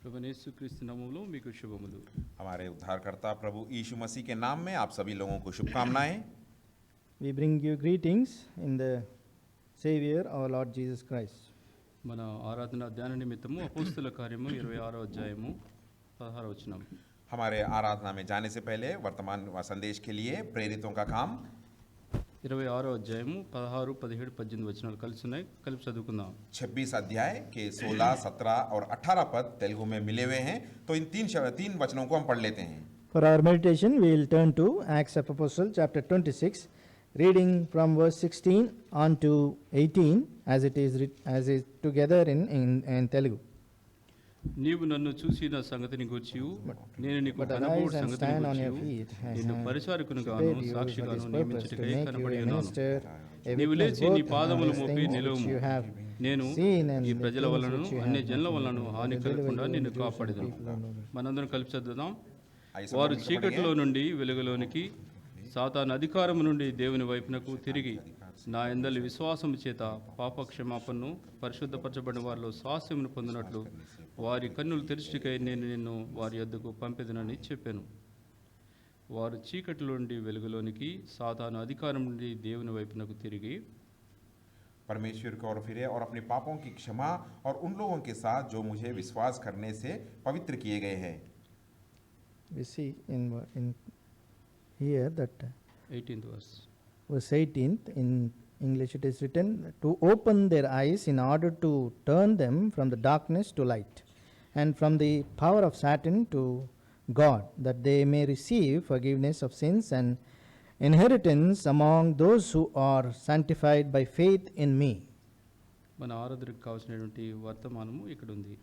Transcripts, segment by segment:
ప్రభువైన యేసుక్రీస్తు నామములో మీకు శుభములు. हमारे उद्धारकर्ता प्रभु यीशु मसीह के नाम में आप सभी लोगों को शुभकामनाएं। We bring you greetings in the Savior, our Lord Jesus Christ. మన ఆరాధన ధ్యాన నిమిత్తము అపోస్తుల కార్యము 26వ అధ్యాయము 16వ వచనం. हमारे आराधना में जाने से पहले वर्तमान संदेश के लिए प्रेरितों का काम 26వ అధ్యాయము 16, 17, 18 వచనాలు కలిసి ఉన్నాయి. కలిపి చదువుకుందాం. 26 अध्याय के 16, 17 और 18 पद तेलुगु में मिले हुए हैं, तो इन तीन वचनों को हम पढ़ लेते हैं। For our meditation, we will turn to Acts of Apostles, chapter 26, reading from verse 16 on to 18, as is together in Telugu. నీవు నన్ను చూసిన సంగతిని గూర్చియు నేను నీకు But కనబడు arise and సంగతిని stand on your గూర్చియు feet, as నిన్ను I పరిచారకునిగాను prepared you for సాక్షిగాను this purpose, to నియమించుటకై make you కనబడి a ఉన్నాను. minister, a నీవు witness లేచి నీ both పాదములు of these మోపి things which నిలువుము. you have నేను seen and ఈ the ప్రజల things వలన which you అన్ని have జనుల not వలన seen. హాని The కలగకుండా deliver you నిన్ను in the Jews and కాపాడేదను. people alone. మనందరం కలిపి చదువుదాం. आइए सब వారు मिलकर చీకటిలో पढ़ेंगे। నుండి వెలుగులోనికి, సాతాను అధికారము నుండి దేవుని వైపునకు తిరిగి నా యందలి విశ్వాసము చేత పాపక్షమాపణను పరిశుద్ధపరచబడిన వారిలో స్వాస్యమును పొందినట్లు వారి కన్నులు తెరుచుటకై నేను నిన్ను వారి యొద్దకు పంపెదనని చెప్పాను. వారు చీకటిలో నుండి వెలుగులోనికి, సాతాను అధికారం నుండి దేవుని వైపునకు తిరిగి परमेश्वर की ओर फिरे और अपने पापों की क्षमा और उन लोगों के साथ जो मुझे विश्वास करने से पवित्र किए गए हैं। We see in here that 18th verse. verse 18th in English it is written, to open their eyes in order to turn them from the darkness to light and from the power of Satan to God, that they may receive forgiveness of sins and inheritance among those who are sanctified by faith in me. మన ఆరాధనకు కావాల్సినటువంటి వర్తమానము ఇక్కడ ఉంది.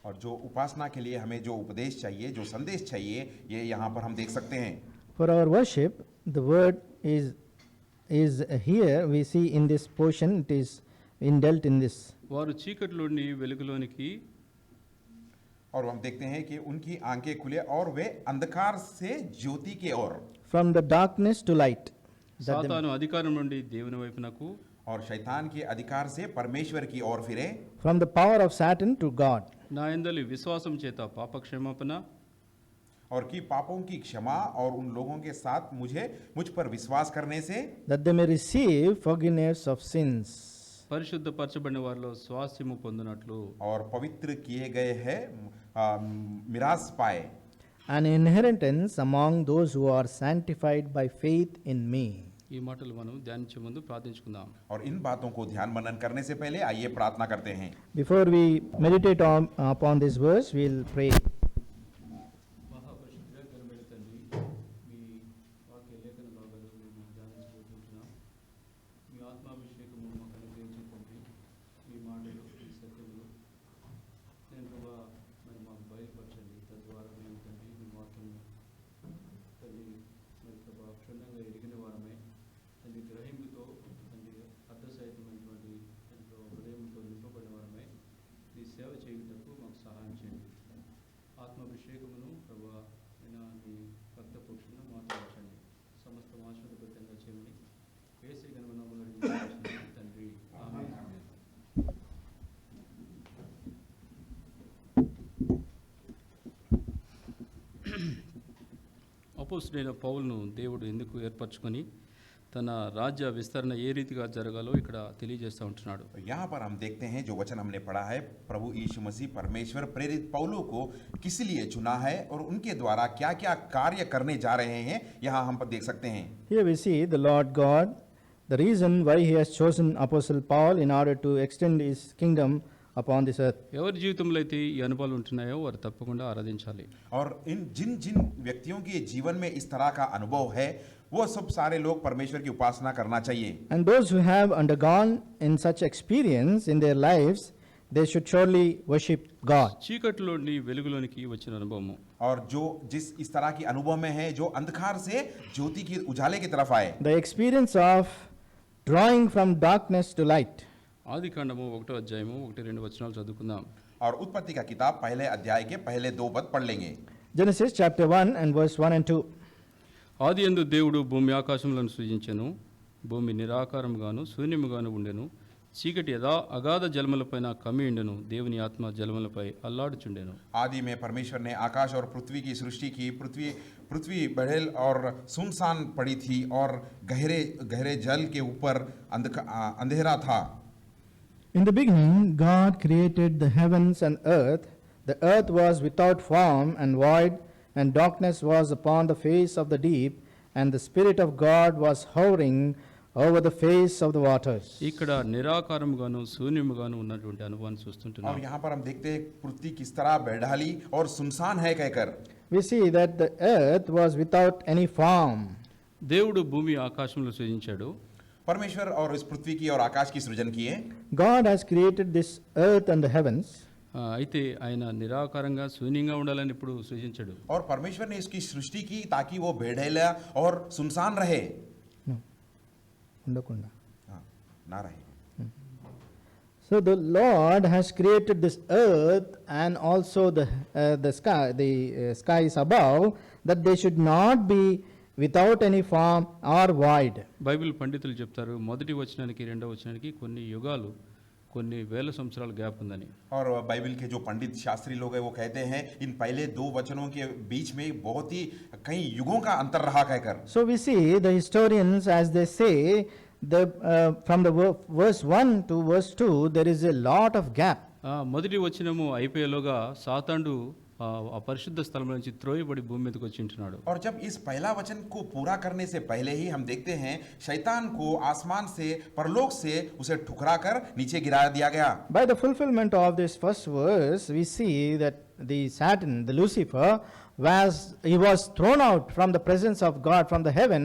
और जो उपासना के लिए हमें जो उपदेश चाहिए, जो संदेश चाहिए, ये यहाँ पर हम देख सकते हैं। For our worship, the word is here we see in this portion, it is indelt in this. వారు చీకటిలోని వెలుగులోనికి, और हम देखते हैं कि उनकी आंखें खुले और वे अंधकार से ज्योति की ओर, From the darkness to light. That they- సాతాను అధికారం నుండి దేవుని వైపునకు, और शैतान के अधिकार से परमेश्वर की ओर फिरे, From the power of Satan to God. నా యందలి విశ్వాసం చేత పాపక్షమాపణ और की पापों की क्षमा और उन लोगों के साथ मुझ पर विश्वास करने से, That they may receive forgiveness of sins పరిశుద్ధపరచబడిన వారిలో స్వాస్థ్యము పొందినట్లు और पवित्र किए गए हैं मिरास पाए, and inheritance among those who are sanctified by faith in me. ఈ మాటలు మనం ధ్యానించే ముందు ప్రార్థించుకుందాం. और इन बातों को ध्यान मनन करने से पहले आइए प्रार्थना करते हैं। Before we meditate upon this verse, we'll pray. మహాపరిశుద్ధుడా, ఘనమైన తండ్రి, మీ వాక్య లేఖన భాగాలు మేము ధ్యానించబోతున్నాం. మీ ఆత్మాభిషేకము మాకు అనుగ్రహించిన తండ్రి, మీ మాటలు, మీ సత్యములు నేను ప్రభా మరి మాకు బయలుపరచండి. తద్వారా మేము తండ్రి మీ వాక్యము తండ్రి మరి ప్రభా క్షుణ్ణంగా ఎరిగిన వారమై తండ్రి గ్రహింపుతో తండ్రి అర్థసహితమైనటువంటి తండ్రి హృదయంతో నింపబడిన వారమై మీ సేవ చేయుటకు మాకు సహాయం చేయండి. ఆత్మాభిషేకమును ప్రభా అయినా మీ రక్తపోషణ మాట్లాడండి. సమస్త ఆశీర్వదకరంగా చేయమని యేసు ఘననామములో అడిగి తండ్రి, ఆమేన్. అపోస్తలుడైన పౌలును దేవుడు ఎందుకు ఏర్పరచుకొని తన రాజ్య విస్తరణ ఏ రీతిగా జరగాలో ఇక్కడ తెలియజేస్తూ ఉంటున్నాడు. तो यहाँ पर हम देखते हैं जो वचन हमने पढ़ा है, प्रभु यीशु मसीह परमेश्वर प्रेरित पौलू को किस लिए चुना है और उनके द्वारा क्या क्या कार्य करने जा रहे हैं, यहाँ हम पर देख सकते हैं। Here we see the Lord God, the reason why he has chosen Apostle Paul in order to extend his kingdom upon this earth. ఎవరి జీవితంలో అయితే ఈ అనుభవాలు ఉంటున్నాయో వారు తప్పకుండా ఆరాధించాలి. और जिन जिन व्यक्तियों के जीवन में इस तरह का अनुभव है, वो सब सारे लोग परमेश्वर की उपासना करना चाहिए। And those who have undergone in such experience in their lives, they should surely worship God. చీకటిలోని వెలుగులోనికి వచ్చిన అనుభవము, और जो इस तरह की अनुभव में है, जो अंधकार से ज्योति की उजाले की तरफ आए, The experience of drawing from darkness to light. ఆది కాండము 1వ అధ్యాయము 1-2 వచనాలు చదువుకుందాం. और उत्पत्ति का किताब पहले अध्याय के पहले 2 पद पढ़ लेंगे। Genesis chapter 1 and verse 1 and 2. ఆదియందు దేవుడు భూమి ఆకాశములను సృజించెను. భూమి నిరాకారముగాను శూన్యముగాను ఉండెను. చీకటి అగాధ జలములపైన కమ్మియుండెను, దేవుని ఆత్మ జలములపై అల్లాడుచుండెను. आदि में परमेश्वर ने आकाश और पृथ्वी की सृष्टि की। पृथ्वी बढ़ेल और सुनसान पड़ी थी और गहरे गहरे जल के ऊपर अंधेरा था। In the beginning, God created the heavens and earth. The earth was without form and void, and darkness was upon the face of the deep, and the Spirit of God was hovering over the face of the waters. ఇక్కడ నిరాకారముగాను శూన్యముగాను ఉన్నటువంటి అనుభవాన్ని చూస్తుంటున్నాం. और यहाँ पर हम देखते हैं पृथ्वी किस तरह बेढाली और सुनसान है कहकर। We see that the earth was without any form. దేవుడు భూమి ఆకాశంలో సృజించాడు. परमेश्वर और इस पृथ्वी की और आकाश की सृजन किए। God has created this earth and the heavens. అయితే ఆయన నిరాకారంగా శూన్యంగా ఉండాలని ఇప్పుడు సృజించాడు. और परमेश्वर ने इसकी सृष्टि की ताकि वो बेढैला और सुनसान रहे। No. Undakunda. हाँ, ना रहे। So the Lord has created this earth and also the skies above, that they should not be without any form or void. Bible పండితులు చెప్తారు, మొదటి వచనానికి రెండవ వచనానికి కొన్ని యుగాలు, కొన్ని వేల సంవత్సరాల గ్యాప్ ఉందని. और बाइबल के जो पंडित शास्त्री लोग हैं वो कहते हैं इन पहले दो वचनों के बीच में बहुत ही कई युगों का अंतर रहा कहकर। So we see the historians as they say, from the verse 1 to verse 2 there is a lot of gap. మొదటి వచనము అయిపోయేలోగా సాతానుడు ఆ పరిశుద్ధ స్థలం నుంచి త్రోయబడి భూమి మీదకి వచ్చి ఉంటున్నాడు. और जब इस पहला वचन को पूरा करने से पहले ही हम देखते हैं शैतान को आसमान से परलोक से उसे ठुकरा कर नीचे गिरा दिया गया। By the fulfillment of this first verse, we see that the Satan, the Lucifer, he was thrown out from the presence of God from the heaven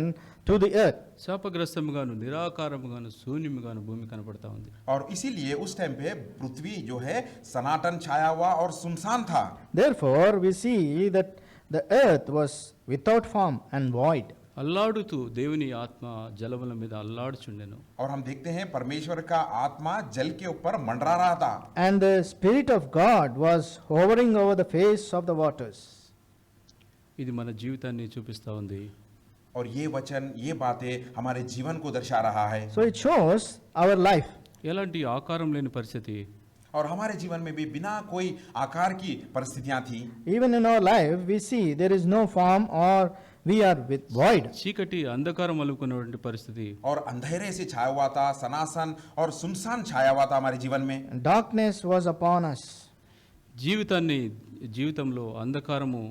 to the earth. శాపగ్రస్తముగాను నిరాకారముగాను శూన్యముగాను భూమి కనపడతా ఉంది. और इसीलिए उस टाइम पे पृथ्वी जो है सनातन छाया हुआ और सुनसान था। Therefore we see that the earth was without form and void. అల్లాడుతూ దేవుని ఆత్మ జలముల మీద అల్లాడుచుండెను. और हम देखते हैं परमेश्वर का आत्मा जल के ऊपर मंडरा रहा था। And the Spirit of God was hovering over the face of the waters. ఇది మన జీవితాన్ని చూపిస్తా ఉంది. और ये वचन ये बातें हमारे जीवन को दर्शा रहा है। So it shows our life. ఎలాంటి ఆకారం లేని పరిస్థితి. और हमारे जीवन में भी बिना कोई आकार की परिस्थितियां थी। Even in our life we see there is no form or we are with void. చీకటి అంధకారం అలుకున్నటువంటి పరిస్థితి. और अंधेरे से छाया हुआ था, सनासन और सुनसान छाया हुआ था हमारे जीवन में। And darkness was upon us. జీవితంలో అంధకారము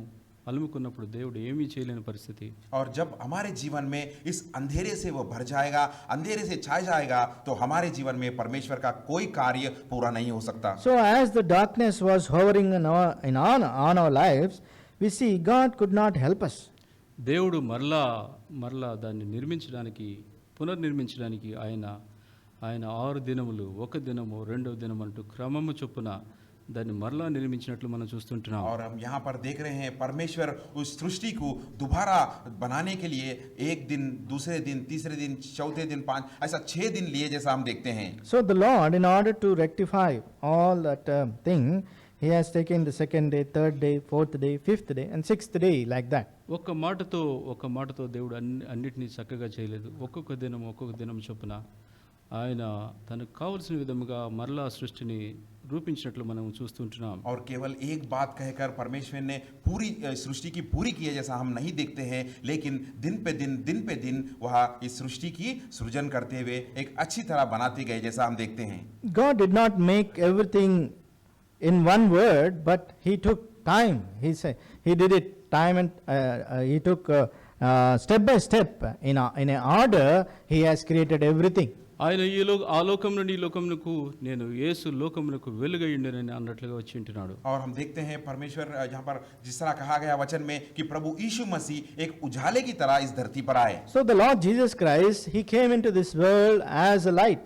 అలుముకున్నప్పుడు దేవుడు ఏమీ చేయలేని పరిస్థితి. और जब हमारे जीवन में इस अंधेरे से वो भर जाएगा, अंधेरे से छाया जाएगा, तो हमारे जीवन में परमेश्वर का कोई कार्य पूरा नहीं हो सकता। So as the darkness was hovering on our lives, we see God could not help us. దేవుడు మరలా దాన్ని పునర్నిర్మించడానికి ఆయన 6 దినములు, 1 దినము, 2వ దినం అంటూ క్రమము చొప్పున దాన్ని మరలా నిర్మించినట్లు మనం చూస్తుంటున్నాం. और हम यहाँ पर देख रहे हैं परमेश्वर उस सृष्टि को दोबारा बनाने के लिए एक दिन, दूसरे दिन, तीसरे दिन, चौथे दिन, 5 ऐसा 6 दिन लिए जैसा हम देखते हैं। So the Lord, in order to rectify all that thing, He has taken the 2nd day, 3rd day, 4th day, 5th day and 6th day like that. ఒక్క మాటతో దేవుడు అన్నిటినీ చక్కగా చేయలేదు. ఒక్కొక్క దినం చొప్పున ఆయన తనకు కావలసిన విధముగా మరలా సృష్టిని రూపించినట్లు మనం చూస్తుంటున్నాం. और केवल एक बात कहकर परमेश्वर ने पूरी सृष्टि की पूरी की है जैसा हम नहीं देखते हैं, लेकिन दिन पे दिन वह इस सृष्टि की सृजन करते हुए एक अच्छी तरह बनाते गए जैसा हम देखते हैं। God did not make everything in one word, but He took time. He did it time and He took step by step in a order. He has created everything. ఆయన ఆ లోకం నుండి ఈ లోకమునకు నేను యేసు లోకమునకు వెలుగయ్యుండెనని అన్నట్లుగా వచ్చి ఉంటున్నాడు. और हम देखते हैं परमेश्वर यहाँ पर जिस तरह कहा गया वचन में कि प्रभु यीशु मसीह एक उजाले की तरह इस धरती पर आए। So the Lord Jesus Christ, He came into this world as a light.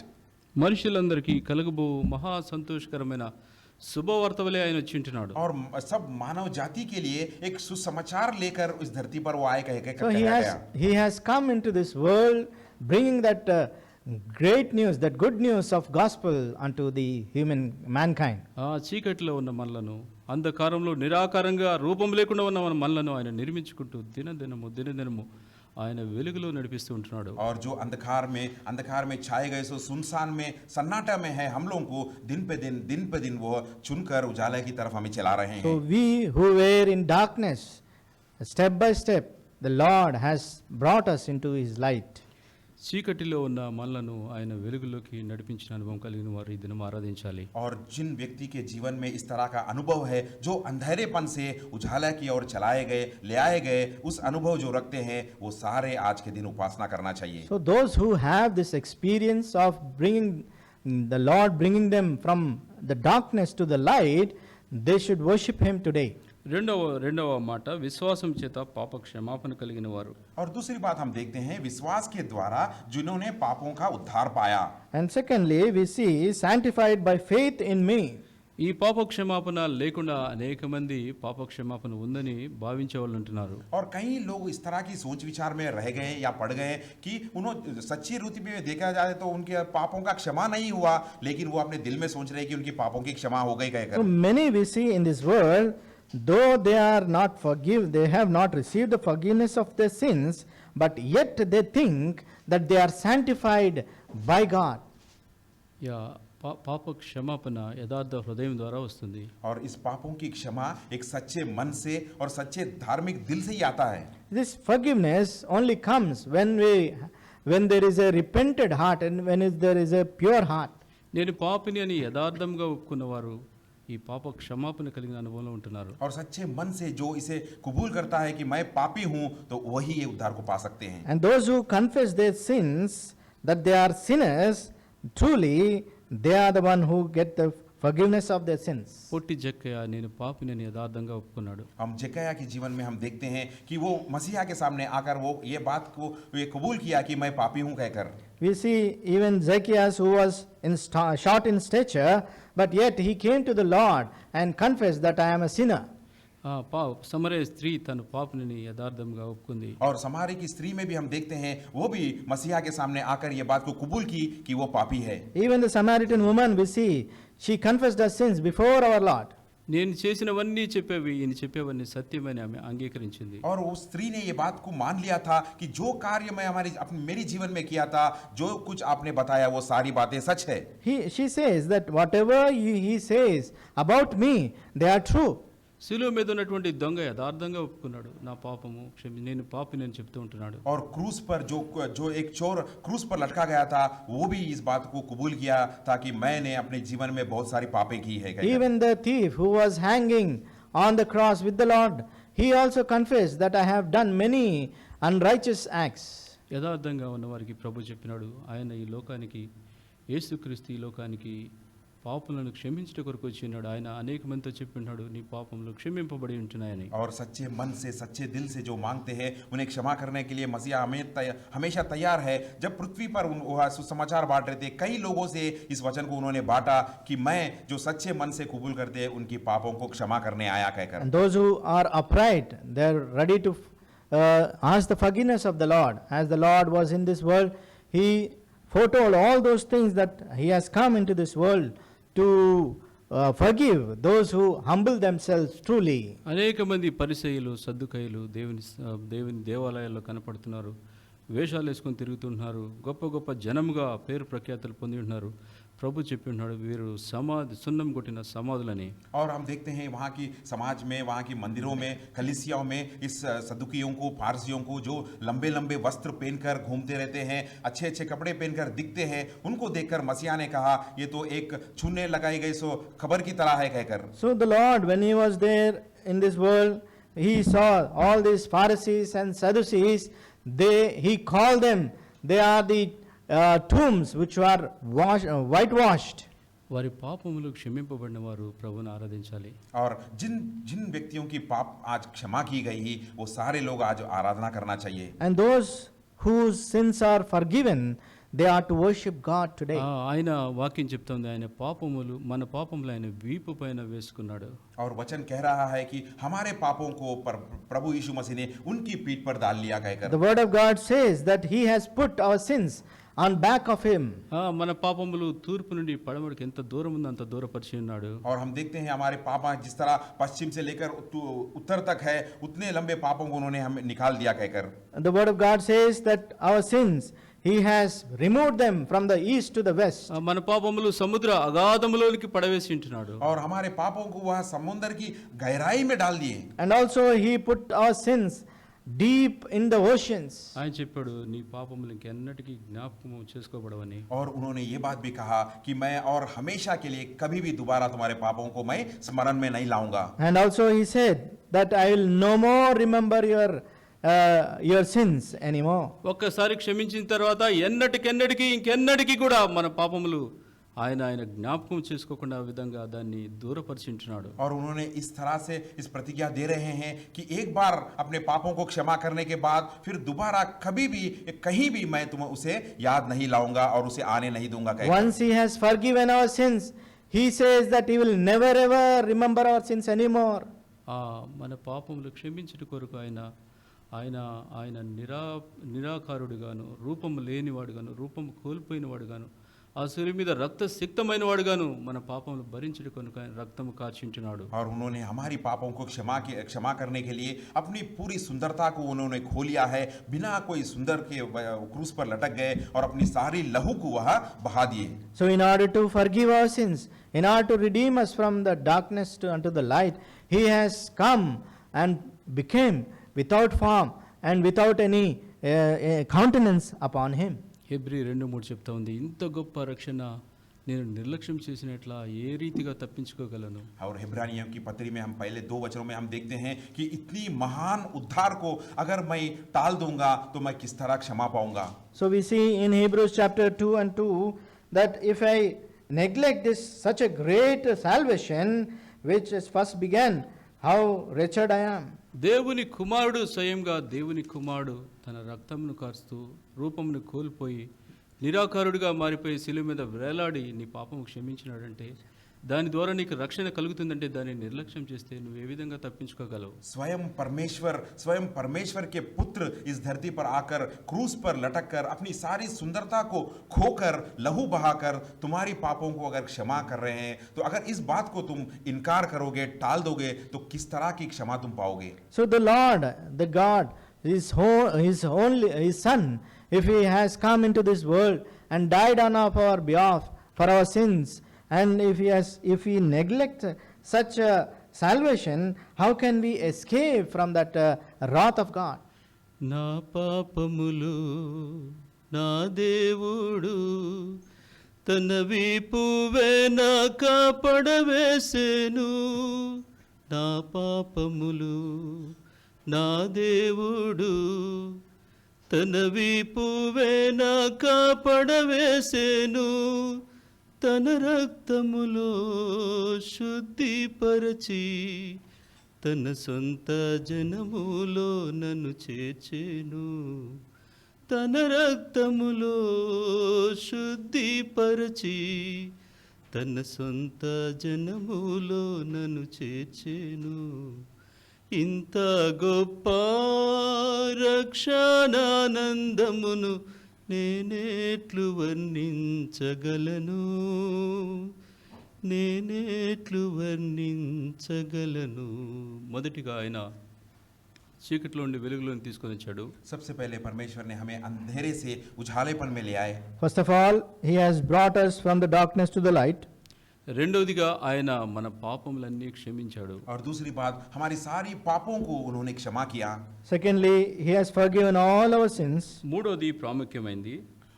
మనుషులందరికీ కలుగబో మహా సంతోషకరమైన శుభవార్త వలె ఆయన వచ్చి ఉంటున్నాడు. और सब मानव जाति के लिए एक सुसमाचार लेकर इस धरती पर वो आए कह So He has come into this world bringing that great news, that good news of gospel unto the mankind. ఆ చీకటిలో ఉన్న మనలను, అంధకారంలో నిరాకారంగా రూపం లేకుండా ఉన్న మనలను ఆయన నిర్మించుకుంటూ దినదినము ఆయన వెలుగులో నడిపిస్తూ ఉంటున్నాడు. और जो अंधकार में छाए गए सो सुनसान में सन्नाटा में है, हम लोगों को दिन पे दिन वो चुनकर उजाले की तरफ हमें चला रहे So हैं. we who were in darkness, step by step, the Lord has brought us into His light. చీకటిలో ఉన్న మనలను ఆయన వెలుగులోకి నడిపించిన అనుభవం కలిగిన వారు ఈ దినం ఆరాధించాలి. और जिन व्यक्ति के जीवन में इस तरह का अनुभव है, जो अंधेरेपन से उजाला की ओर चलाए गए, ले आए गए, उस अनुभव जो रखते हैं, वो सारे आज के दिन उपासना करना चाहिए. So those who have this experience of bringing the Lord, bringing them from the darkness to the light, they should worship Him today. రెండవ మాట, విశ్వాసం చేత పాప క్షమాపణ కలిగిన వారు. और दूसरी बात हम देखते हैं, विश्वास के द्वारा जिन्होंने पापों का उद्धार पाया. And secondly, we see sanctified by faith in me. ఈ పాప క్షమాపణ లేకుండా అనేక మంది పాప క్షమాపణ ఉందని భావించే వాళ్ళు ఉంటున్నారు. और कई लोग इस तरह की सोच विचार में रह गए या पड़ गए कि उन्होंने सच्ची रूप में देखा जाए तो उनके पापों का क्षमा नहीं हुआ, लेकिन वो अपने दिल में सोच रहे कि उनकी पापों की क्षमा हो गई So कहकर. many we see in this world, though they are not they have not received the forgiveness of their sins, but yet they think that they are sanctified by God. Yeah పాప క్షమాపణ యథార్థ హృదయం ద్వారా వస్తుంది. और इस पापों की क्षमा एक सच्चे मन से और सच्चे धार्मिक दिल से ही आता है. This forgiveness only comes when there is a repented heart and there is a pure heart. నేను పాపిని అని యథార్థంగా ఒప్పుకున్నవారు ఈ పాప క్షమాపణ కలిగిన అనుభవంలో ఉంటున్నారు. और सच्चे मन से जो इसे कबूल करता है कि मैं पापी हूं, तो वही ये उद्धार को पा सकते हैं. And those who confess their sins, that they are sinners, truly they are the one who get the forgiveness of their sins. పొట్టి జక్కయ్య నేను పాపిని అని యథార్థంగా ఒప్పుకున్నాడు. हम जकया के जीवन में हम देखते हैं कि वो मसीहा के सामने आकर वो ये बात को ये कबूल किया कि मैं पापी हूं कहकर. We see even Zacchaeus, who was short in stature, but yet he came to the Lord and confessed that I am a sinner. సమరయ స్త్రీ తన పాపిని యథార్థంగా ఒప్పుకుంది. और समारी की स्त्री में भी हम देखते हैं, वो भी मसीहा के सामने आकर ये बात को कबूल की कि वो पापी है. Even the Samaritan woman, we see, she confessed her sins before our Lord. నేను చేసినవన్నీ చెప్పేవి ఈయన చెప్పేవన్నీ సత్యమని ఆమె అంగీకరించింది. और उस स्त्री ने ये बात को मान लिया था कि जो कार्य मैं मेरी जीवन में किया था, जो कुछ आपने बताया वो सारी बातें सच है. She says that whatever he says about me, they are true. శిలువ మీద ఉన్నటువంటి దొంగ యథార్థంగా ఒప్పుకున్నాడు, నా పాపము నేను పాపిని అని చెప్తూ ఉంటున్నాడు. और क्रूस पर जो एक चोर क्रूस पर लटका गया था, वो भी इस बात को कबूल किया था कि मैंने अपने जीवन में बहुत सारी पापें की है. Even the thief who was hanging on the cross with the Lord, he also confessed that I have done many unrighteous acts. యథార్థంగా ఉన్న వారికి ప్రభు చెప్పినాడు, ఆయన ఈ లోకానికి, యేసుక్రీస్తు ఈ లోకానికి పాపములను క్షమించుట కొరకు వచ్చినాడు. ఆయన అనేక మందితో చెప్పినాడు, నీ పాపములు క్షమింపబడి ఉంటున్నాయని. और सच्चे मन से सच्चे दिल से जो मांगते हैं उन्हें क्षमा करने के लिए मसीहा हमेशा तैयार है. जब पृथ्वी पर वह सुसमाचार बांट रहे थे, कई लोगों से इस वचन को उन्होंने बांटा कि मैं जो सच्चे मन से कबूल करते हैं उनकी पापों को क्षमा करने आया कहकर. And those who are upright, they are ready to ask the forgiveness of the Lord. As the Lord was in this world, He foretold all those things that He has come into this world to forgive those who humble themselves truly. అనేక మంది పరిసయ్యులు సద్దుకయ్యులు దేవుని దేవాలయాల్లో కనపడుతున్నారు, వేషాలు వేసుకొని తిరుగుతుంటున్నారు, గొప్ప గొప్ప జనముగా పేరు ప్రఖ్యాతులు పొంది ఉంటున్నారు. ప్రభు చెప్పి ఉన్నాడు, వీరు సున్నం కొట్టిన సమాధులని. और हम देखते हैं वहाँ की समाज में, वहाँ की मंदिरों में, कलीसियाओं में इस सदुकियों को, फारसियों को जो लंबे लंबे वस्त्र पहनकर घूमते रहते हैं, अच्छे अच्छे कपड़े पहनकर दिखते हैं, उनको देखकर मसीहा ने कहा ये तो एक छूने लगाई गई सो खबर की तरह है कहकर. So the Lord, when He was there in this world, He saw all these Pharisees and Sadducees. He called them, they are the tombs which were whitewashed. వారి పాపములు క్షమింపబడిన వారు ప్రభువును ఆరాధించాలి. और जिन व्यक्तियों की पाप आज क्षमा की गई, वो सारे लोग आज आराधना करना चाहिए. And those whose sins are forgiven, they are to worship God today. ఆయన వాక్యం చెప్తుంది, ఆయన పాపములు మన పాపములు ఆయన వీపు పైన వేసుకున్నాడు. और वचन कह रहा है कि हमारे पापों को प्रभु यीशु मसीह ने उनकी पीठ पर डाल लिया कहकर. The word of God says that He has put our sins on back of him. మన పాపములు తూర్పు నుండి పడమటికి ఎంత దూరం ఉందో అంత దూరపరిచి ఉన్నాడు. और हम देखते हैं हमारे पाप जिस तरह पश्चिम से लेकर उत्तर तक है, उतने लंबे पापों को उन्होंने हमें निकाल दिया कहकर. And the word of God says that our sins, he has removed them from the east to the west. మన పాపములు సముద్ర అగాధములోనికి పడవేసి ఉంటున్నాడు. और हमारे पापों को वह समुद्र की गहराई में डाल दिए. And also he put our sins deep in the oceans. ఆయన చెప్పాడు నీ పాపములు ఇంకెన్నటికీ జ్ఞాపకము చేసుకోబడవని. और उन्होंने ये बात भी कहा कि मैं और हमेशा के लिए कभी भी दोबारा तुम्हारे पापों को मैं स्मरण में नहीं लाऊंगा. And also he said that I will no more remember your sins anymore. ఒక్కసారి క్షమించిన తర్వాత ఎన్నటికెన్నటికి ఇంకెన్నటికి కూడా మన పాపములు ఆయన జ్ఞాపకం చేసుకోకుండా విధంగా దాన్ని దూరపరిచింటున్నాడు. और उन्होंने इस तरह से इस प्रतिज्ञा दे रहे हैं कि एक बार अपने पापों को क्षमा करने के बाद फिर दोबारा कभी भी कहीं भी मैं तुम्हें उसे याद नहीं लाऊंगा और उसे आने नहीं दूंगा. Once he has forgiven our sins, he says that he will never ever remember our sins anymore. మన పాపములు క్షమించుట కొరకు ఆయన నిరాకారుడుగాను, రూపము లేనివాడుగాను, రూపము కోల్పోయినవాడుగాను, ఆ శిలువ మీద రక్తసిక్తమైన వాడుగాను మన పాపములు భరించుట కొరకు ఆయన రక్తము కార్చింటున్నాడు. और उन्होंने हमारी पापों को क्षमा करने के लिए अपनी पूरी सुंदरता को उन्होंने खो लिया है, बिना कोई सुंदर के क्रूस पर लटक गए और अपनी सारी लहू को वह बहा दिए. So in order to forgive our sins, in order to redeem us from the darkness unto the light, he has come and became without form and without any countenance upon him. Hebrew 2:3 చెప్తా ఉంది, ఇంత గొప్ప రక్షణ నేను నిర్లక్ష్యం చేసినట్లా ఏ రీతిగా తప్పించుకోగలను. और हिब्रानियों की पत्री में हम पहले 2 वचनों में हम देखते हैं कि इतनी महान उद्धार को अगर मैं टाल दूंगा तो मैं किस तरह क्षमा पाऊंगा. So we see in Hebrews chapter 2 and 2 that if I neglect this such a great salvation which is first began, how wretched I am. దేవుని కుమారుడు స్వయంగా దేవుని కుమారుడు తన రక్తమును కార్చుతూ రూపమును కోల్పోయి నిరాకారుడిగా మారిపోయి శిలువ మీద వేలాడి నీ పాపము క్షమించినాడంటే దాని ద్వారా నీకు రక్షణ కలుగుతుందంటే దాన్ని నిర్లక్ష్యం చేస్తే నువ్వు ఏ విధంగా తప్పించుకోగలవు. स्वयं परमेश्वर के पुत्र इस धरती पर आकर क्रूस पर लटक कर अपनी सारी सुंदरता को खोकर लहू बहाकर तुम्हारी पापों को अगर क्षमा कर रहे हैं, तो अगर इस बात को तुम इनकार करोगे, टाल दोगे, तो किस तरह की क्षमा तुम पाओगे. So the Lord, the God, his son, if he has come into this world and died on our behalf for our sins, and if he neglects such salvation, how can we escape from that wrath of God? నా పాపములు నా దేవుడు తన వీపువే నా కాపాడవేసెను. నా పాపములు నా దేవుడు తన వీపువే నా కాపాడవేసెను. తన రక్తములో శుద్ధిపరచి తన సొంత జనములో నన్ను చేర్చెను. తన రక్తములో శుద్ధిపరచి తన సొంత జనములో నన్ను చేర్చెను. ఇంత గొప్ప రక్షణానందమును నేనేట్లు వర్ణించగలను. మొదటిగా ఆయన చీకటిలో నుండి వెలుగులోకి తీసుకొని వచ్చాడు. सबसे पहले परमेश्वर ने हमें अंधेरे से उजालेपन में ले आए. First of all, he has brought us from the darkness to the light. రెండవదిగా ఆయన మన పాపములన్నీ క్షమించాడు. और दूसरी बात, हमारी सारी पापों को उन्होंने क्षमा किया. Secondly, he has forgiven all our sins. మూడోది ప్రాముఖ్యమైనది.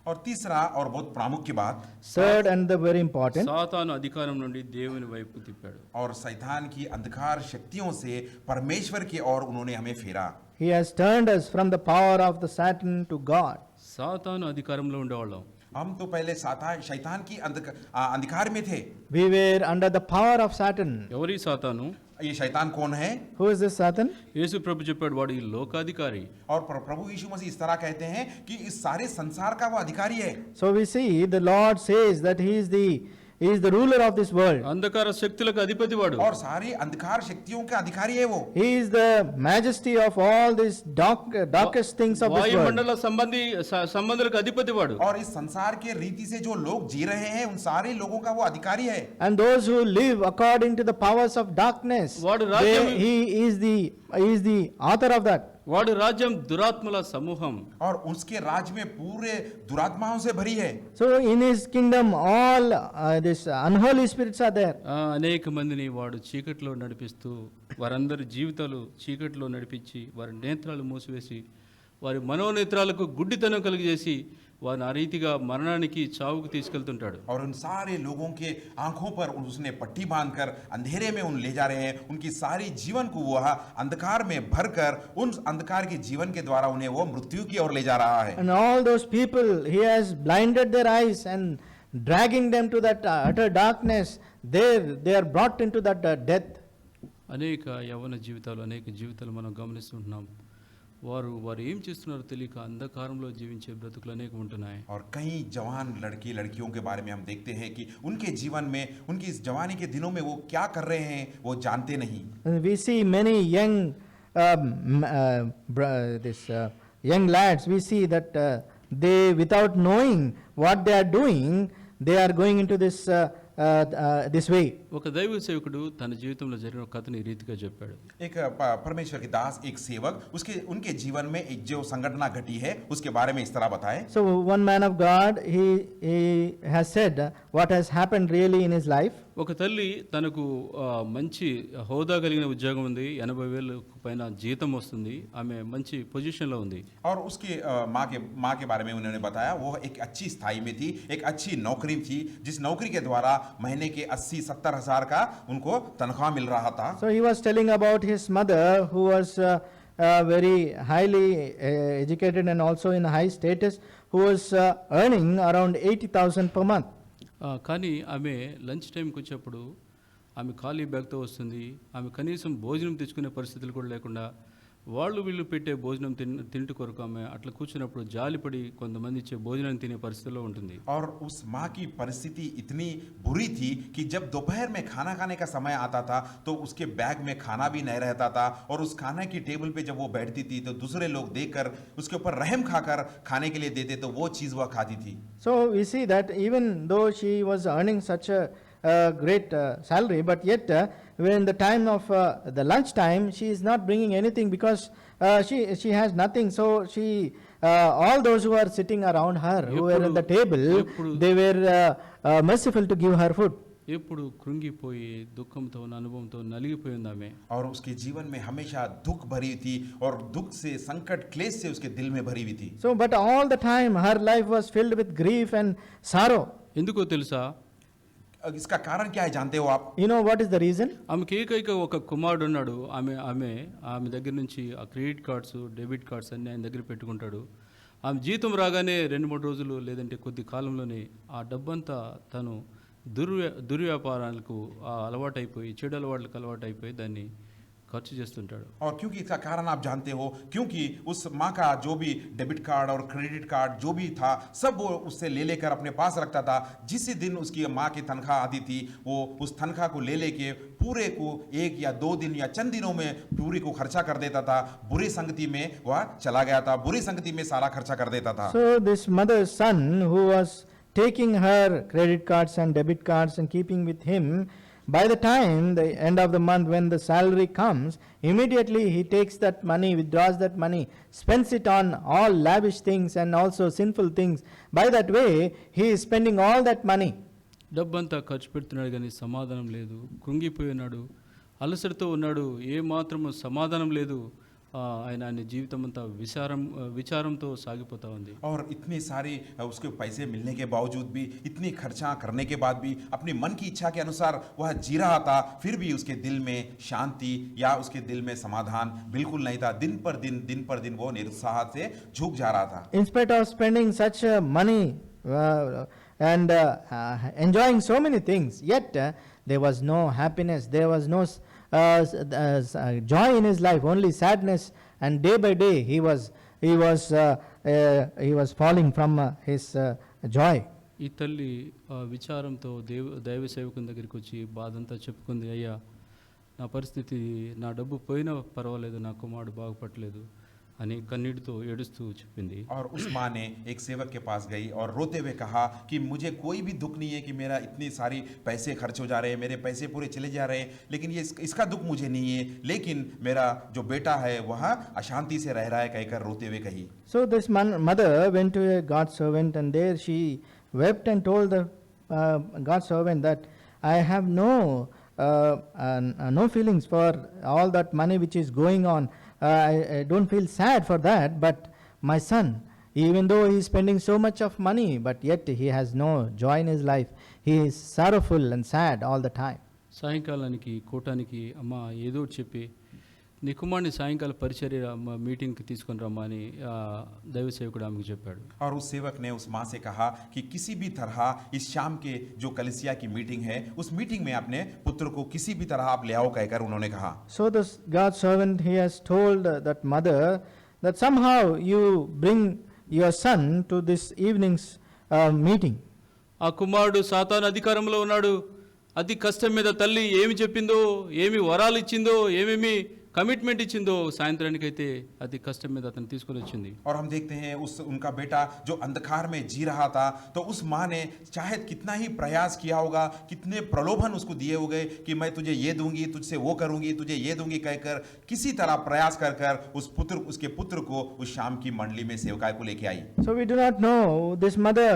और तीसरा और बहुत प्रामुख्य बात, Third and the very important, సాతాను అధికారం నుండి దేవుని వైపు తిప్పాడు. और शैतान की अंधकार शक्तियों से परमेश्वर की ओर उन्होंने हमें फेरा. he has turned us from the power of the Satan to God. సాతాను అధికారంలో ఉండేవాళ్ళం. हम तो पहले शैतान की अंधकार में थे. We were under the power of Satan. ఎవరి సాతాను? ये शैतान कौन है? Who is this Satan? యేసు ప్రభు చెప్పాడు వాడు ఈ లోకాధికారి. और प्रभु यीशु मसीह इस तरह कहते हैं कि इस सारे संसार का वो अधिकारी है. So we see the Lord says that he is the he is the ruler of this world. అంధకార శక్తులకు అధిపతి వాడు. और सारी अंधकार शक्तियों का अधिकारी है वो. He is the majesty of all these darkest things of this world. వాయుమండల సంబంధులకు అధిపతి వాడు. और इस संसार के रीति से जो लोग जी रहे हैं उन सारे लोगों का वो अधिकारी है. And those who live according to the powers of darkness, వాడు రాజ్యం he is the author of that. వాడు రాజ్యం దురాత్మల సమూహం. और उसके राज्य में पूरे दुरात्माओं से भरी है. So in his kingdom all this unholy spirits are there. అనేక మందిని వాడు చీకట్లో నడిపిస్తూ వారందరి జీవితాలు చీకట్లో నడిపించి వారి నేత్రాలు మూసివేసి వారి మనోనేత్రాలకు గుడ్డితనం కలిగజేసి వారిని ఆ రీతిగా మరణానికి చావుకు తీసుకెళ్తుంటాడు. और उन सारे लोगों के आंखों पर उसने पट्टी बांधकर अंधेरे में उन ले जा रहे हैं. उनकी सारी जीवन को वह अंधकार में भरकर उन अंधकार के जीवन के द्वारा उन्हें वो मृत्यु की ओर ले जा रहा है. And all those people he has blinded their eyes and dragging them to that utter darkness. There they are brought into that death. అనేక యవ్వన జీవితాలు మనం గమనిస్తుంటున్నాం. వారు ఏం చేస్తున్నారో తెలియక అంధకారంలో జీవించే బ్రతుకులు అనేకం ఉంటున్నాయి. और कई जवान लड़के लड़कियों के बारे में हम देखते हैं कि उनके जीवन में उनकी इस जवानी के दिनों में वो क्या कर रहे हैं वो जानते नहीं. We see many young lads, we see that they, without knowing what they are doing, they are going into this way. ఒక దైవ సేవకుడు తన జీవితంలో జరిగిన కథని ఈ రీతిగా చెప్పాడు. एक परमेश्वर के दास एक सेवक उनके जीवन में एक जो संघटना घटी है उसके बारे में इस तरह बताए. So one man of God, he has said what has happened really in his life. ఒక తల్లి తనకు మంచి హోదా కలిగిన ఉద్యోగం ఉంది, 80,000 పైన జీతం వస్తుంది, ఆమె మంచి పొజిషన్ లో ఉంది. और उसके माँ के बारे में उन्होंने बताया वो एक अच्छी स्थाई में थी, एक अच्छी नौकरी थी जिस नौकरी के द्वारा महीने के 80-70 हजार का उनको तनख्वाह मिल रहा था. So he was telling about his mother who was very highly educated and also in high status, who was earning around 80,000 per month. కానీ ఆమె లంచ్ టైంకి వచ్చేప్పుడు ఆమె ఖాళీ బ్యాగ్తో వస్తుంది. ఆమె కనీసం భోజనం తెచ్చుకునే పరిస్థితులు కూడా లేకుండా వీళ్ళు పెట్టే భోజనం తింటు కొరకు ఆమె అట్లా కూర్చున్నప్పుడు జాలిపడి కొంతమంది ఇచ్చే భోజనం తినే పరిస్థితిలో ఉంటుంది. और उस माँ की परिस्थिति इतनी बुरी थी कि जब दोपहर में खाना खाने का समय आता था तो उसके बैग में खाना भी नहीं रहता था और उस खाने की टेबल पे जब वो बैठती थी तो दूसरे लोग देखकर उसके ऊपर रहम खाकर खाने के लिए देते तो वो चीज़ वह खाती थी. So we see that even though she was earning such a great salary, but yet when the time of the lunch time, she is not bringing anything because she has nothing. So she all those who are sitting around her, who were at the table, they were merciful to give her food. ఎప్పుడు కృంగిపోయి దుఃఖంతో అనుభవంతో నలిగిపోయింది ఆమె. और उसके जीवन में हमेशा दुख भरी थी और दुख से संकट क्लेश से उसके दिल में भरी हुई थी. So but all the time her life was filled with grief and sorrow. ఎందుకో తెలుసా? इसका कारण क्या है जानते हो आप? You know what is the reason? ఆమెకి ఏకైక ఒక కుమారుడు ఉన్నాడు. ఆమె దగ్గర నుంచి ఆ క్రెడిట్ కార్డ్స్ డెబిట్ కార్డ్స్ అన్ని ఆయన దగ్గర పెట్టుకుంటాడు. ఆమె జీతం రాగానే 2-3 రోజులు లేదంటే కొద్ది కాలంలోనే ఆ డబ్బంతా తను దుర్వ్యాపారాలకు అలవాటైపోయి చెడు అలవాట్లకు అలవాటైపోయి దాన్ని ఖర్చు చేస్తుంటాడు. और क्योंकि इसका कारण आप जानते हो, क्योंकि उस माँ का जो भी डेबिट कार्ड और क्रेडिट कार्ड जो भी था सब वो उससे ले लेकर अपने पास रखता था. जिस दिन उसकी माँ की तनख्वाह आती थी वो उस तनख्वाह को ले लेके पूरे को 1 या 2 दिन या चंद दिनों में पूरी को खर्चा कर देता था. बुरी संगति में वह चला गया था, बुरी संगति में सारा खर्चा कर देता था. So this mother's son who was taking her credit cards and debit cards and keeping with him, by the time the end of the month when the salary comes, immediately he takes that money, withdraws that money, spends it on all lavish things and also sinful things. By that way he is spending all that money. డబ్బంతా ఖర్చు పెడుతున్నాడు కానీ సమాధానం లేదు, కృంగిపోయి ఉన్నాడు, అలసటతో ఉన్నాడు, ఏ మాత్రము సమాధానం లేదు. ఆయన జీవితం అంతా విచారంతో సాగిపోతా ఉంది. और इतनी सारी उसके पैसे मिलने के बावजूद भी, इतनी खर्चा करने के बाद भी अपने मन की इच्छा के अनुसार वह जी रहा था, फिर भी उसके दिल में शांति या उसके दिल में समाधान बिल्कुल नहीं था. दिन पर दिन वो निरुत्साह से झुक जा रहा था. In spite of spending such money and enjoying so many things, yet there was no happiness, there was no joy in his life, only sadness, and day by day he was falling from his joy. ఈ తల్లి విచారంతో దైవ సేవకుని దగ్గరికి వచ్చి బాధంతా చెప్పుకుంది, అయ్యా నా పరిస్థితి, నా డబ్బు పోయినా పర్వాలేదు, నా కుమారుడు బాగుపడలేదు అని కన్నీటితో ఏడుస్తూ చెప్పింది. और उस माँ ने एक सेवक के पास गई और रोते हुए कहा कि मुझे कोई भी दुख नहीं है कि मेरा इतनी सारी पैसे खर्च हो जा रहे हैं, मेरे पैसे पूरे चले जा रहे हैं, लेकिन ये इसका दुख मुझे नहीं है, लेकिन मेरा जो बेटा है वह अशांति से रह रहा है, कहकर रोते हुए कही. So this mother went to a God's servant, and there she wept and told the God's servant that I have no feelings for all that money which is going on. I don't feel sad for that, but my son, even though he is spending so much of money, but yet he has no joy in his life. He is sorrowful and sad all the time. సాయంకాలానికి కోటానికి అమ్మ ఏదో చెప్పి నీ కుమారుని సాయంకాల పరిచర్య మీటింగ్కి తీసుకొని రమ్మని దైవ సేవకుడు ఆమెకు చెప్పాడు. और उस सेवक ने उस माँ से कहा कि किसी भी तरह इस शाम के जो कलीसिया की मीटिंग है, उस मीटिंग में अपने पुत्र को किसी भी तरह आप ले आओ, कहकर उन्होंने कहा. So this God's servant, he has told that mother that somehow you bring your son to this evening's meeting. ఆ కుమారుడు సాతాను అధికారంలో ఉన్నాడు. అతి కష్టం మీద తల్లి ఏమి చెప్పిందో, ఏమి వరాలు ఇచ్చిందో, ఏమేమి కమిట్మెంట్ ఇచ్చిందో సాయంత్రానికైతే అతి కష్టం మీద అతను తీసుకొని వచ్చింది. और हम देखते हैं उनका बेटा जो अंधकार में जी रहा था, तो उस माँ ने चाहे कितना ही प्रयास किया होगा, कितने प्रलोभन उसको दिए होंगे कि मैं तुझे ये दूंगी, तुझसे वो करूंगी, तुझे ये दूंगी, कहकर किसी तरह प्रयास कर कर उसके पुत्र को उस शाम की मंडली में सेवकाई को लेके आई. So we do not know this mother,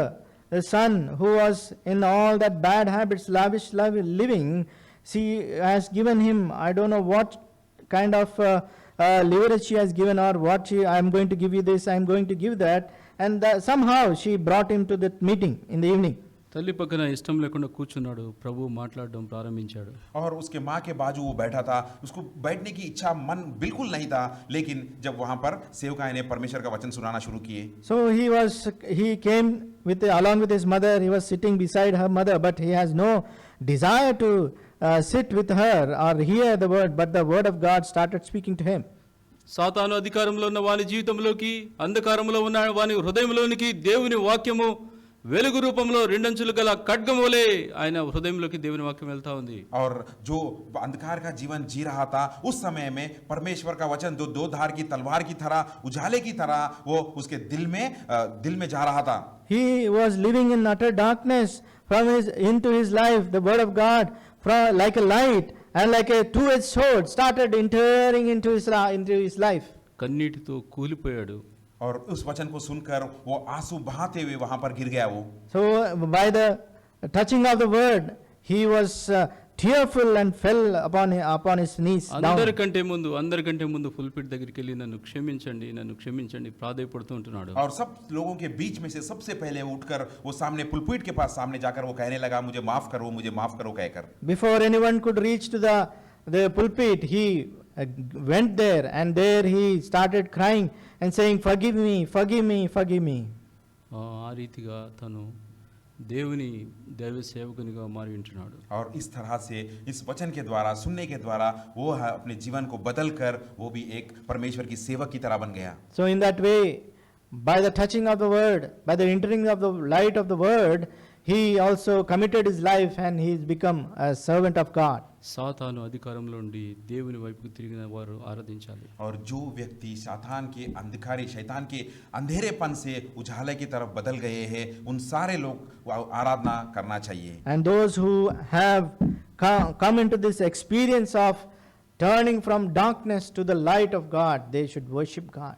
the son who was in all that bad habits, lavish living, she has given him, I don't know what kind of leverage she has given, or what I am going to give you this, I am going to give that, and somehow she brought him to that meeting in the evening. తల్లి పక్కన ఇష్టం లేకుండా కూర్చున్నాడు. ప్రభు మాట్లాడడం ప్రారంభించాడు. और उसके माँ के बाजू वो बैठा था, उसको बैठने की इच्छा मन बिल्कुल नहीं था, लेकिन जब वहां पर सेवकाएं ने परमेश्वर का वचन सुनाना शुरू किए. So he came along with his mother. He was sitting beside her mother, but he has no desire to sit with her or hear the word, but the word of God started speaking to him. సాతాను అధికారంలో ఉన్న వాని జీవితంలోకి, అంధకారంలో ఉన్న వాని హృదయంలోనికి దేవుని వాక్యము వెలుగు రూపంలో రెండంచులు గల ఖడ్గం వలె ఆయన హృదయంలోకి దేవుని వాక్యం వెళ్తా ఉంది. और जो अंधकार का जीवन जी रहा था, उस समय में परमेश्वर का वचन दो धार की तलवार की तरह, उजाले की तरह वो उसके दिल में जा रहा था. He was living in utter darkness. Into his life, the word of God, like a light and like a two-edged sword, started entering into his life. కన్నీటితో కూలిపోయాడు. और उस वचन को सुनकर वो आंसू बहाते हुए वहां पर गिर गया. वो So by the touching of the word, he was tearful and fell upon his knees down. అందరికంటే ముందు పుల్పిట్ దగ్గరికి వెళ్ళి నన్ను క్షమించండి ప్రాధేయపడుతూ ఉంటున్నాడు. और सब लोगों के बीच में से सबसे पहले उठकर वो सामने पुलपिट के पास सामने जाकर वो कहने लगा, मुझे माफ करो कहकर. Before anyone could reach to the pulpit, he went there, and there he started crying and saying, forgive me. ఆ రీతిగా తను దేవుని దైవ సేవకునిగా మారి ఉంటున్నాడు. और इस तरह से इस वचन के द्वारा, सुनने के द्वारा वो अपने जीवन को बदलकर वो भी एक परमेश्वर की सेवक की तरह बन गया. So in that way, by the touching of the word, by the entering of the light of the word, he also committed his life and he has become a servant of God. సాతాను అధికారంలో ఉండి దేవుని వైపుకు తిరిగిన వారు ఆరాధించాలి. और जो व्यक्ति शैतान के अंधेरेपन से उजाले की तरफ बदल गए हैं, उन सारे लोग आराधना करना चाहिए. And those who have come into this experience of turning from darkness to the light of God, they should worship God.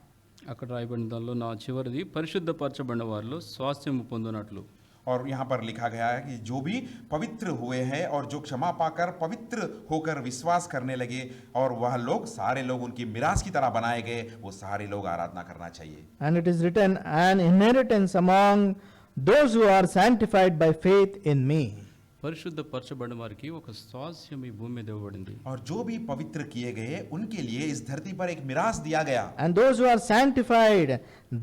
అక్కడ రాయబడిన దానిలో నా చివరిది పరిశుద్ధపరచబడిన వారిలో స్వాస్థ్యము పొందునట్లు. और यहाँ पर लिखा गया है कि जो भी पवित्र हुए हैं और जो क्षमा पाकर पवित्र होकर विश्वास करने लगे, और वह लोग सारे लोग उनकी मिरास की तरह बनाए गए, वो सारे लोग आराधना करना चाहिए. And it is written, an inheritance among those who are sanctified by faith in me. పరిశుద్ధపరచబడిన వారికి ఒక స్వాస్థ్యం ఈ భూమి మీద ఇవ్వబడింది. और जो भी पवित्र किए गए उनके लिए इस धरती पर एक मिरास दिया गया. And those who are sanctified,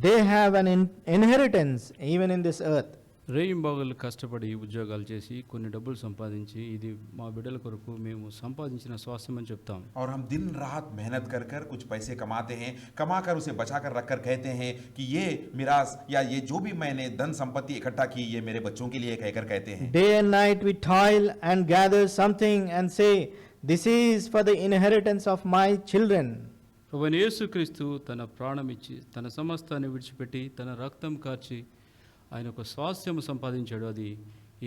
they have an inheritance even in this earth. రేయింబాగులు కష్టపడి ఉద్యోగాలు చేసి కొన్ని డబ్బులు సంపాదించి ఇది మా బిడ్డల కొరకు మేము సంపాదించిన స్వాస్థ్యం అని చెప్తాం. और हम दिन रात मेहनत कर कर कुछ पैसे कमाते हैं, कमा कर उसे बचा कर रख कर कहते हैं कि ये मिरास या ये जो भी मैंने धन संपत्ति इकट्ठा की ये मेरे बच्चों के लिए कहकर कहते हैं. Day and night we toil and gather something and say, this is for the inheritance of my children. ప్రభువైన యేసుక్రీస్తు తన ప్రాణం ఇచ్చి తన సమస్తాన్ని విడిచిపెట్టి తన రక్తం కార్చి ఆయన ఒక స్వాస్థ్యము సంపాదించాడు. అది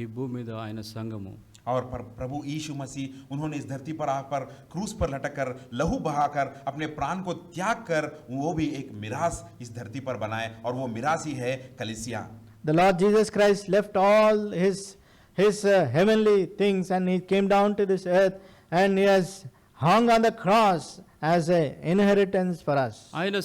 ఈ భూమి మీద ఆయన సంఘము. और पर प्रभु यीशु मसीह उन्होंने इस धरती पर आकर क्रूस पर लटक कर लहू बहाकर अपने प्राण को त्याग कर वो भी एक मिरास इस धरती पर बनाए और वो मिरास ही है कलीसिया. The Lord Jesus Christ left all his heavenly things and he came down to this earth and he has hung on the cross as a inheritance for us. ఆయన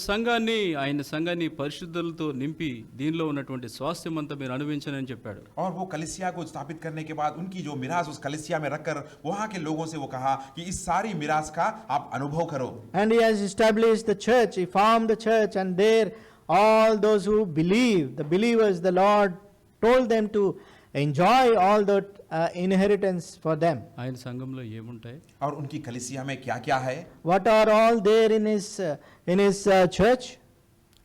సంఘాన్ని పరిశుద్ధులతో నింపి దీనిలో ఉన్నటువంటి స్వాస్థ్యం అంతా మీరు అనుభవించనని చెప్పాడు. और वो कलीसिया को स्थापित करने के बाद उनकी जो मिरास उस कलीसिया में रखकर वहां के लोगों से वो कहा कि इस सारी मिरास का आप अनुभव करो. And he has established the church, he formed the church, and there all those who believe, the believers, the Lord told them to enjoy all the inheritance for them. ఆయన సంఘంలో ఏముంటాయి? और उनकी कलीसिया में क्या क्या है? What are all there in his church?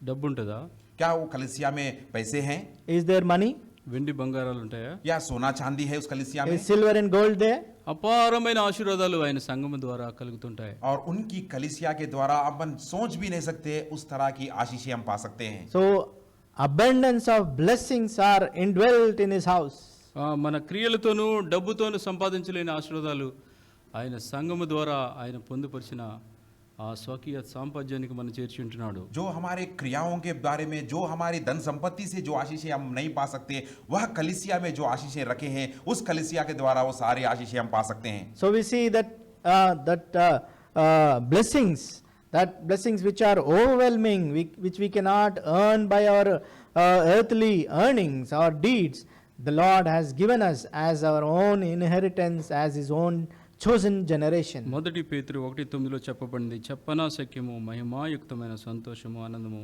డబ్బు ఉంటుందా? क्या वो कलीसिया में पैसे हैं? Is there money? వెండి బంగారాలు ఉంటాయా? या सोना चांदी है उस कलीसिया में? Is silver and gold there? అపారమైన ఆశీర్వాదాలు ఆయన సంఘం ద్వారా కలుగుతుంటాయి. और उनकी कलीसिया के द्वारा अपन सोच भी नहीं सकते उस तरह की आशीषें हम पा सकते हैं. So abundance of blessings are indwelt in his house. మన క్రియలతోనూ డబ్బుతోనూ సంపాదించలేని ఆశీర్వాదాలు ఆయన సంఘము ద్వారా ఆయన పొందుపరిచిన ఆ స్వకీయ సాంపత్యానికి మనం చేర్చి ఉంటున్నాడు. जो हमारे क्रियाओं के बारे में जो हमारी धन संपत्ति से जो आशीषें हम नहीं पा सकते वह कलीसिया में जो आशीषें रखे हैं उस कलीसिया के द्वारा वो सारी आशीषें हम पा सकते हैं. So we see that blessings which are overwhelming, which we cannot earn by our earthly earnings or deeds, the Lord has given us as our own inheritance, as his own chosen generation. మొదటి పేతురు 1:9 చెప్పబడింది, చెప్పనా శక్యము మహిమాయుక్తమైన సంతోషము ఆనందము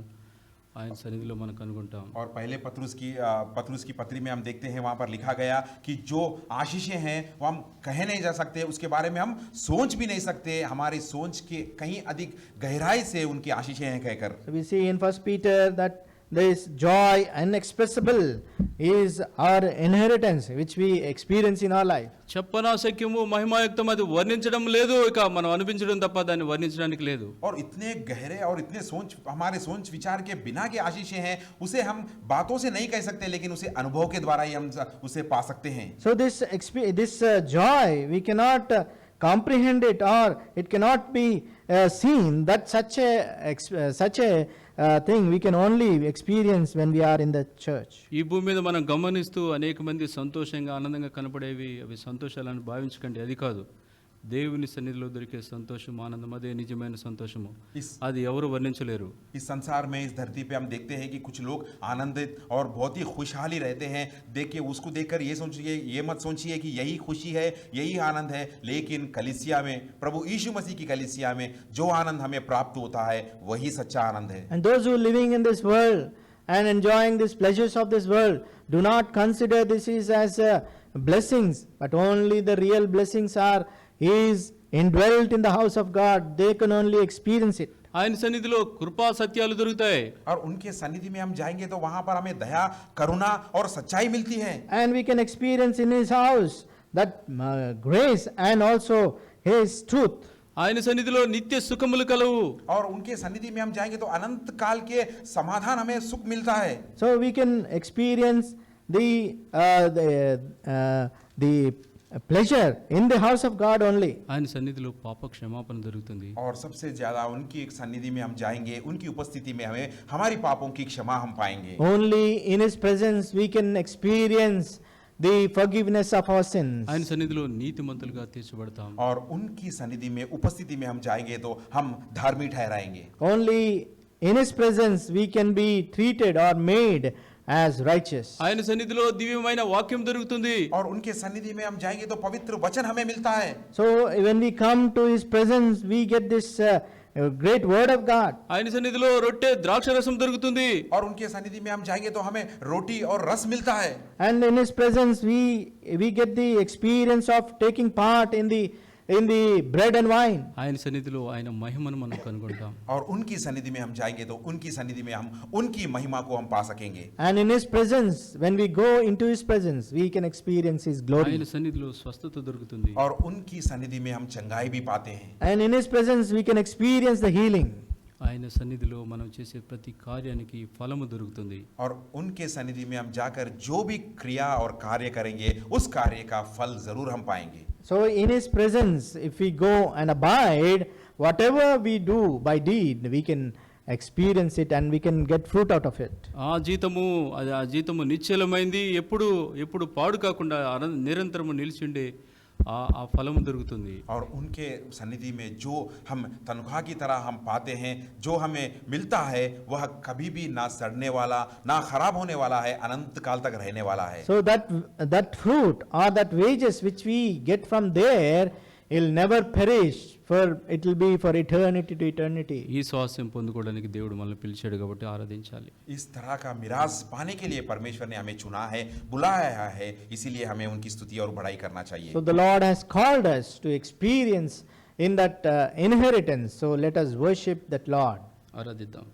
ఆయన సన్నిధిలో మనం కనుగొంటాం. और पहले पतरुस की पत्री में हम देखते हैं वहां पर लिखा गया कि जो आशीषें हैं वो हम कह नहीं जा सकते, उसके बारे में हम सोच भी नहीं सकते, हमारी सोच के कहीं अधिक गहराई से उनकी आशीषें हैं कहकर. So we see in 1 Peter that this joy inexpressible is our inheritance which we experience in our life. చెప్పనా శక్యము మహిమాయుక్తం అది వర్ణించడం లేదు, ఇక మనం అనిపించడం తప్ప దాన్ని వర్ణించడానికి లేదు. और इतने गहरे और इतने हमारे सोच विचार के बिना के आशीषें हैं उसे हम बातों से नहीं कह सकते, लेकिन उसे अनुभव के द्वारा ही हम उसे पा सकते हैं. So this joy we cannot comprehend it, or it cannot be seen, that such a thing we can only experience when we are in the church. ఈ భూమి మీద మనం గమనిస్తూ అనేక మంది సంతోషంగా ఆనందంగా కనపడేవి అవి సంతోషాలను భావించకండి, అది కాదు. దేవుని సన్నిధిలో దొరికే సంతోషం ఆనందం అదే నిజమైన సంతోషము, అది ఎవరు వర్ణించలేరు. इस संसार में इस धरती पे हम देखते हैं कि कुछ लोग आनंदित और बहुत ही खुशहाली रहते हैं. देखिए उसको देखकर ये मत सोचिए कि यही खुशी है, यही आनंद है, लेकिन कलीसिया में प्रभु यीशु मसीह की कलीसिया में जो आनंद हमें प्राप्त होता है वही सच्चा आनंद है. And those who are living in this world and enjoying these pleasures of this world do not consider this is as blessings, but only the real blessings is indwelt in the house of God. They can only experience it. ఆయన సన్నిధిలో కృపా సత్యాలు దొరుకుతాయి. और उनके सन्निधि में हम जाएंगे तो वहां पर हमें दया, करुणा और सच्चाई मिलती है. And we can experience in his house that grace and also his truth. ఆయన సన్నిధిలో నిత్య సుఖములు కలవు. और उनके सन्निधि में हम जाएंगे तो अनंत काल के समाधान हमें सुख मिलता है. So we can experience the pleasure in the house of God only. ఆయన సన్నిధిలో పాప క్షమాపణ దొరుకుతుంది. और सबसे ज्यादा उनकी एक सन्निधि में हम जाएंगे, उनकी उपस्थिति में हमें हमारी पापों की क्षमा हम पाएंगे. Only in his presence we can experience the forgiveness of our sins. ఆయన సన్నిధిలో నీతిమంతులుగా తీర్చబడతాం. और उनकी सन्निधि में उपस्थिति में हम जाएंगे तो हम धार्मिक ठहराएंगे. Only in his presence we can be treated or made as righteous. ఆయన సన్నిధిలో దివ్యమైన వాక్యం దొరుకుతుంది. और उनके सन्निधि में हम जाएंगे तो पवित्र वचन हमें मिलता है. So when we come to his presence we get this a great word of God. ఆయన సన్నిధిలో రొట్టె ద్రాక్షరసం దొరుకుతుంది. और उनके सन्निधि में हम जाएंगे तो हमें रोटी और रस मिलता है. And in His presence, we get the experience of taking part in the bread and wine. ఆయన సన్నిధిలో ఆయన మహిమను మనం కనుగొంటాం. और उनकी सन्निधि में हम जाएंगे तो उनकी सन्निधि में हम उनकी महिमा को हम पा सकेंगे. And in His presence, when we go into His presence, we can experience His glory. ఆయన సన్నిధిలో స్వస్థత దొరుకుతుంది. और उनकी सन्निधि में हम चंगाई भी पाते हैं. And in His presence, we can experience the healing. ఆయన సన్నిధిలో మనం చేసే ప్రతి కార్యానికి ఫలము దొరుకుతుంది. और उनके सन्निधि में हम जाकर जो भी क्रिया और कार्य करेंगे उस कार्य का फल जरूर हम पाएंगे. So in His presence, if we go and abide, whatever we do by deed, we can experience it and we can get fruit out of it. ఆ జీతము నిశ్చలమైంది, ఎప్పుడు పాడు కాకుండా నిరంతరము నిలిచిండే ఆ ఫలము దొరుకుతుంది. और उनके सन्निधि में जो हम तनख्वाह की तरह हम पाते हैं, जो हमें मिलता है, वह कभी भी ना सड़ने वाला ना खराब होने वाला है, अनंत काल तक रहने वाला है. So that fruit or that wages which we get from there will never perish, for it will be for eternity to eternity. ఈ స్వాస్థ్యం పొందుకోవడానికి దేవుడు మనల్ని పిలిచాడు కాబట్టి ఆరాధించాలి. इस तरह का मिराज पाने के लिए परमेश्वर ने हमें चुना है, बुलाया है, इसीलिए हमें उनकी स्तुति और बड़ाई करना चाहिए. So the Lord has called us to experience in that inheritance. So let us worship that Lord. ఆరాధిద్దాం.